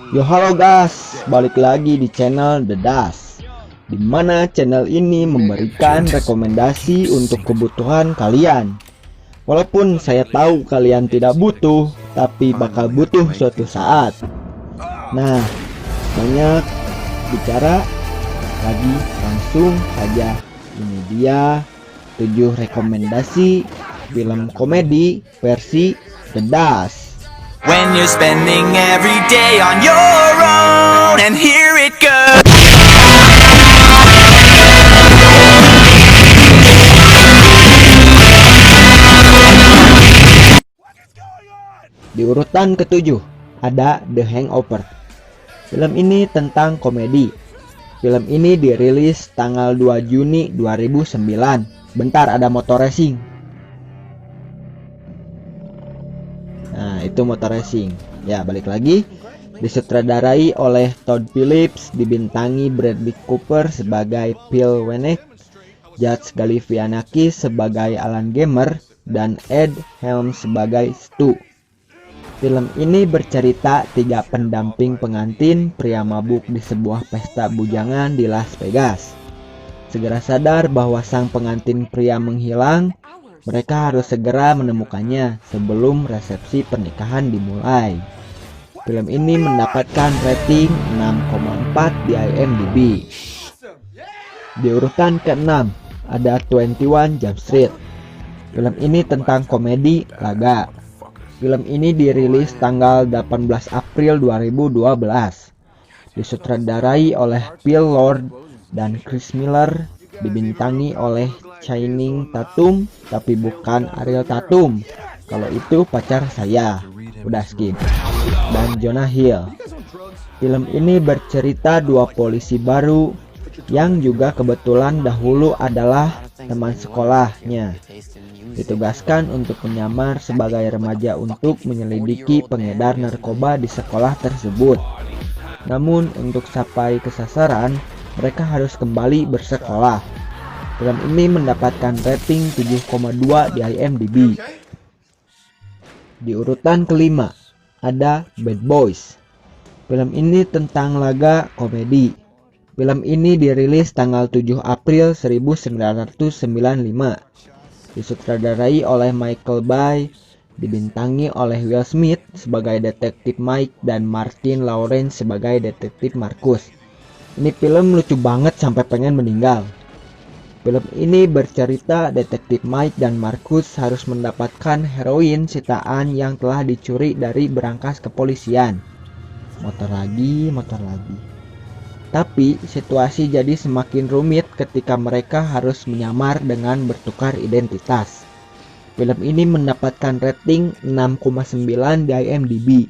Yo halo guys, balik lagi di channel The Das, dimana channel ini memberikan rekomendasi untuk kebutuhan kalian. Walaupun saya tahu kalian tidak butuh, tapi bakal butuh suatu saat. Nah, banyak bicara lagi, langsung saja. Ini dia 7 rekomendasi film komedi versi The Das. When you're spending every day on your own, and here it goes. Di urutan ke-7 ada The Hangover. Film ini tentang komedi. Film ini dirilis tanggal 2 Juni 2009. Bentar, ada motor racing. Nah, itu motor racing. Ya, balik lagi. Disutradarai oleh Todd Phillips, dibintangi Bradley Cooper sebagai Phil Wenick, Judge Galifianakis sebagai Alan Gamer, dan Ed Helms sebagai Stu. Film ini bercerita 3 pendamping pengantin pria mabuk di sebuah pesta bujangan di Las Vegas. Segera sadar bahwa sang pengantin pria menghilang, mereka harus segera menemukannya sebelum resepsi pernikahan dimulai. Film ini mendapatkan rating 6,4 di IMDb. Di urutan ke-6 ada 21 Jump Street. Film ini tentang komedi laga. Film ini dirilis tanggal 18 April 2012. Disutradarai oleh Phil Lord dan Chris Miller, dibintangi oleh Channing Tatum, tapi bukan Ariel Tatum. Kalau itu pacar saya. Udah skip. Dan Jonah Hill. Film ini bercerita 2 polisi baru yang juga kebetulan dahulu adalah teman sekolahnya. Ditugaskan untuk menyamar sebagai remaja untuk menyelidiki pengedar narkoba di sekolah tersebut. Namun untuk sampai ke sasaran, mereka harus kembali bersekolah. Film ini mendapatkan rating 7,2 di IMDb. Di urutan ke-5 ada Bad Boys. Film ini tentang laga komedi. Film ini dirilis tanggal 7 April 1995. Disutradarai oleh Michael Bay, dibintangi oleh Will Smith sebagai detektif Mike dan Martin Lawrence sebagai detektif Marcus. Ini film lucu banget sampai pengen meninggal. Film ini bercerita detektif Mike dan Marcus harus mendapatkan heroin sitaan yang telah dicuri dari berangkas kepolisian. Motor lagi. Tapi situasi jadi semakin rumit ketika mereka harus menyamar dengan bertukar identitas. Film ini mendapatkan rating 6,9 di IMDb.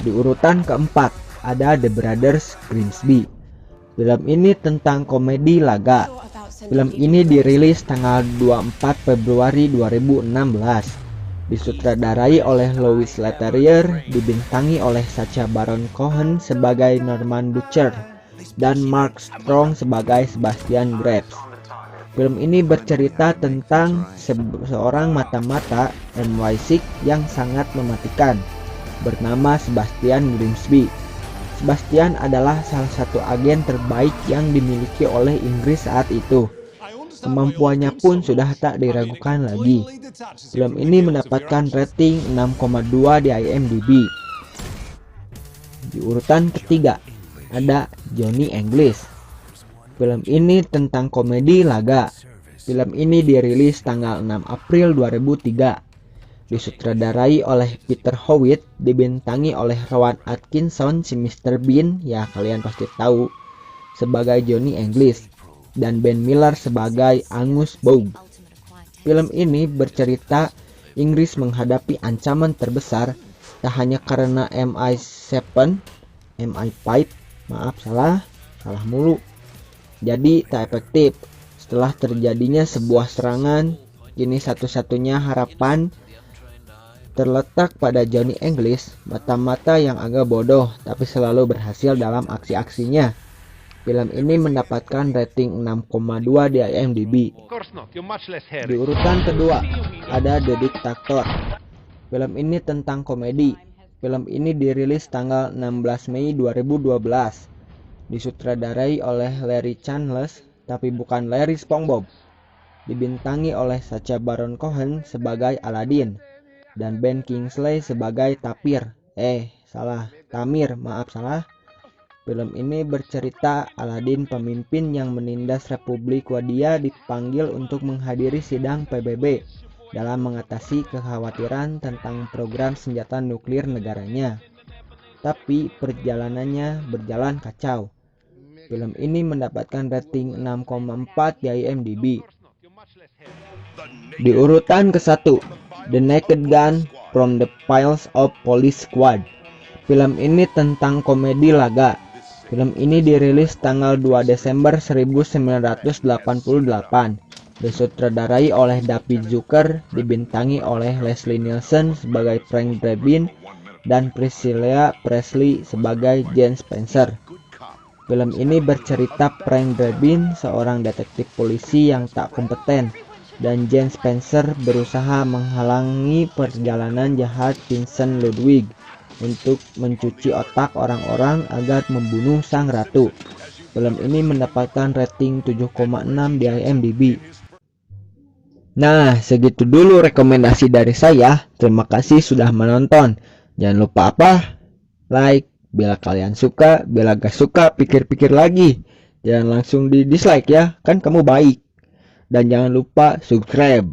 Di urutan keempat ada The Brothers Grimsby. Film ini tentang komedi laga. Film ini dirilis tanggal 24 Februari 2016. Disutradarai oleh Louis Leterrier, dibintangi oleh Sacha Baron Cohen sebagai Norman Butcher dan Mark Strong sebagai Sebastian Graves. Film ini bercerita tentang seorang mata-mata MI6 yang sangat mematikan bernama Sebastian Grimsby. Sebastian adalah salah satu agen terbaik yang dimiliki oleh Inggris saat itu. Kemampuannya pun sudah tak diragukan lagi. Film ini mendapatkan rating 6,2 di IMDb. Di urutan ketiga ada Johnny English. Film ini tentang komedi laga. Film ini dirilis tanggal 6 April 2003. Disutradarai oleh Peter Howitt, dibintangi oleh Rowan Atkinson si Mr. Bean, ya kalian pasti tahu, sebagai Johnny English, dan Ben Miller sebagai Angus Bogue. Film ini bercerita Inggris menghadapi ancaman terbesar tak hanya karena MI5, salah mulu. Jadi tak efektif. Setelah terjadinya sebuah serangan, kini satu-satunya harapan terletak pada Johnny English, mata-mata yang agak bodoh tapi selalu berhasil dalam aksi-aksinya. Film ini mendapatkan rating 6,2 di IMDb. Di urutan kedua ada The Dictator. Film ini tentang komedi. Film ini dirilis tanggal 16 Mei 2012. Disutradarai oleh Larry Chandler, tapi bukan Larry SpongeBob. Dibintangi oleh Sacha Baron Cohen sebagai Aladdin dan Ben Kingsley sebagai Tamir. Film ini bercerita Aladdin, pemimpin yang menindas Republik Wadia, dipanggil untuk menghadiri sidang PBB dalam mengatasi kekhawatiran tentang program senjata nuklir negaranya. Tapi perjalanannya berjalan kacau. Film ini mendapatkan rating 6,4 di IMDb. Di urutan ke-1, The Naked Gun from the Files of Police Squad. Film ini tentang komedi laga. Film ini dirilis tanggal 2 Desember 1988. Disutradarai oleh David Zucker, dibintangi oleh Leslie Nielsen sebagai Frank Drebin dan Priscilla Presley sebagai Jane Spencer. Film ini bercerita Frank Drebin, seorang detektif polisi yang tak kompeten, dan Jane Spencer berusaha menghalangi perjalanan jahat Vincent Ludwig untuk mencuci otak orang-orang agar membunuh sang ratu. Film ini mendapatkan rating 7,6 di IMDb. Nah, segitu dulu rekomendasi dari saya. Terima kasih sudah menonton. Jangan lupa apa? Like. Bila kalian suka, bila gak suka, pikir-pikir lagi. Jangan langsung di dislike ya, kan kamu baik. Dan jangan lupa subscribe.